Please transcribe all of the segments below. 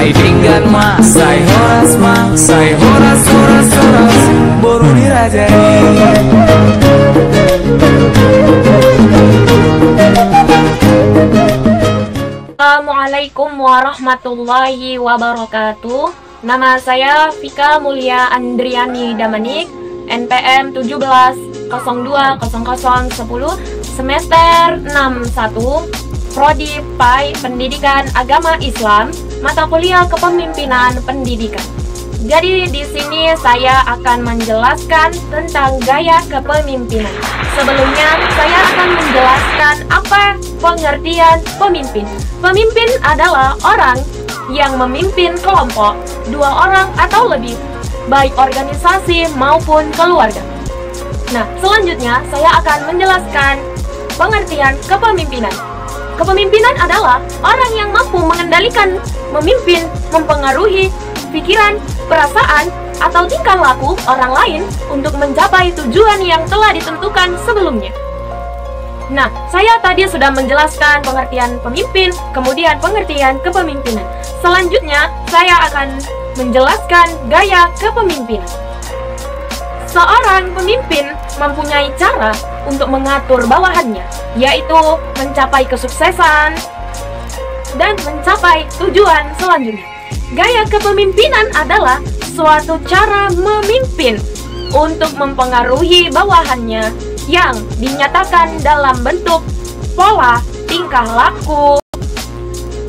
Sai pinggan ma, sai horas ma, sai horas horas horas boru dirajai. Assalamualaikum warahmatullahi wabarakatuh. Nama saya Vika Mulia Andriani Damanik, NPM 17020010, semester 61, Prodi PAI Pendidikan Agama Islam, mata kuliah Kepemimpinan Pendidikan. Jadi di sini saya akan menjelaskan tentang gaya kepemimpinan. Sebelumnya saya akan menjelaskan apa pengertian pemimpin. Pemimpin adalah orang yang memimpin kelompok, 2 orang atau lebih, baik organisasi maupun keluarga. Nah, selanjutnya saya akan menjelaskan pengertian kepemimpinan. Kepemimpinan adalah orang yang mampu mengendalikan, memimpin, mempengaruhi pikiran, perasaan, atau tingkah laku orang lain untuk mencapai tujuan yang telah ditentukan sebelumnya. Nah, saya tadi sudah menjelaskan pengertian pemimpin, kemudian pengertian kepemimpinan. Selanjutnya, saya akan menjelaskan gaya kepemimpinan. Seorang pemimpin mempunyai cara untuk mengatur bawahannya, yaitu mencapai kesuksesan dan mencapai tujuan selanjutnya. Gaya kepemimpinan adalah suatu cara memimpin untuk mempengaruhi bawahannya yang dinyatakan dalam bentuk pola tingkah laku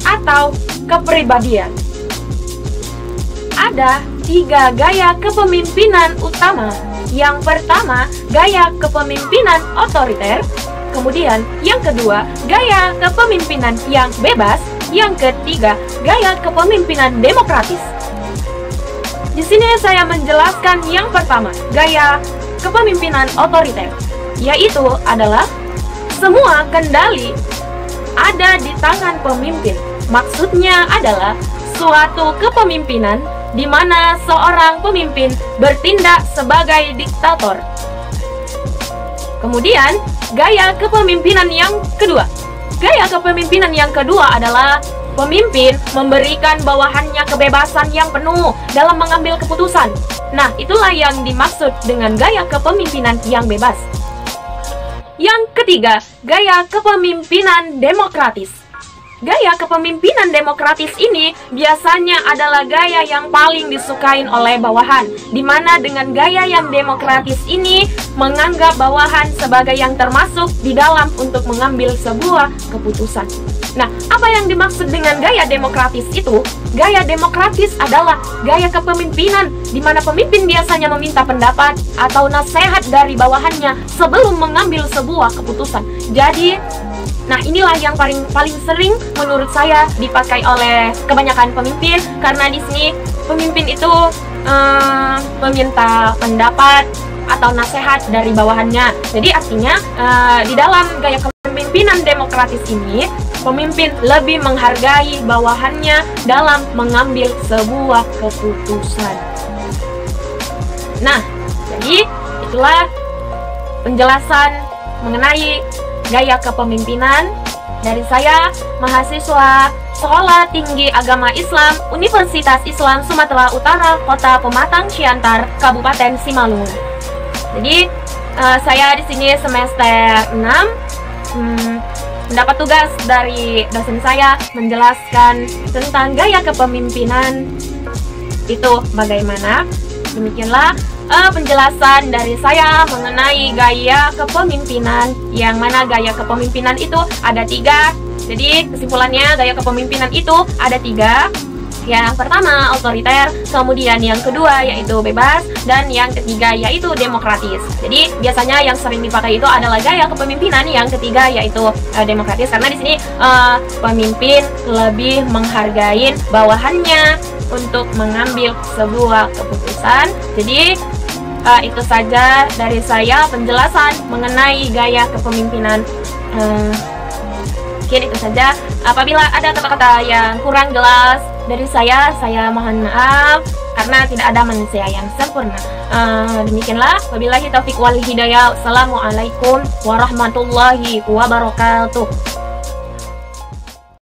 atau kepribadian. Ada 3 gaya kepemimpinan utama. Yang pertama, gaya kepemimpinan otoriter. Kemudian, yang kedua, gaya kepemimpinan yang bebas. Yang ketiga, gaya kepemimpinan demokratis. Di sini saya menjelaskan yang pertama, gaya kepemimpinan otoriter, yaitu adalah semua kendali ada di tangan pemimpin. Maksudnya adalah suatu kepemimpinan di mana seorang pemimpin bertindak sebagai diktator. Kemudian, gaya kepemimpinan yang kedua. Gaya kepemimpinan yang kedua adalah pemimpin memberikan bawahannya kebebasan yang penuh dalam mengambil keputusan. Nah, itulah yang dimaksud dengan gaya kepemimpinan yang bebas. Yang ketiga, gaya kepemimpinan demokratis. Gaya kepemimpinan demokratis ini biasanya adalah gaya yang paling disukain oleh bawahan, di mana dengan gaya yang demokratis ini menganggap bawahan sebagai yang termasuk di dalam untuk mengambil sebuah keputusan. Nah, apa yang dimaksud dengan gaya demokratis itu? Gaya demokratis adalah gaya kepemimpinan di mana pemimpin biasanya meminta pendapat atau nasihat dari bawahannya sebelum mengambil sebuah keputusan. Jadi, nah, inilah yang paling sering menurut saya dipakai oleh kebanyakan pemimpin, karena di sini pemimpin itu meminta pendapat atau nasihat dari bawahannya. Jadi artinya di dalam gaya kepemimpinan demokratis ini, pemimpin lebih menghargai bawahannya dalam mengambil sebuah keputusan. Nah, jadi itulah penjelasan mengenai gaya kepemimpinan dari saya, mahasiswa Sekolah Tinggi Agama Islam Universitas Islam Sumatera Utara, Kota Pematang Siantar, Kabupaten Simalungun. Jadi saya di sini semester 6 mendapat tugas dari dosen saya menjelaskan tentang gaya kepemimpinan itu bagaimana. Demikianlah penjelasan dari saya mengenai gaya kepemimpinan, yang mana gaya kepemimpinan itu ada 3. Jadi kesimpulannya, gaya kepemimpinan itu ada 3. Yang pertama otoriter, kemudian yang kedua yaitu bebas, dan yang ketiga yaitu demokratis. Jadi biasanya yang sering dipakai itu adalah gaya kepemimpinan yang ketiga yaitu demokratis, karena di sini pemimpin lebih menghargai bawahannya untuk mengambil sebuah keputusan. Jadi itu saja dari saya penjelasan mengenai gaya kepemimpinan. Mungkin itu saja. Apabila ada kata-kata yang kurang jelas dari saya mohon maaf, karena tidak ada manusia yang sempurna. Demikianlah, wabillahi taufiq wal hidayah. Assalamualaikum warahmatullahi wabarakatuh.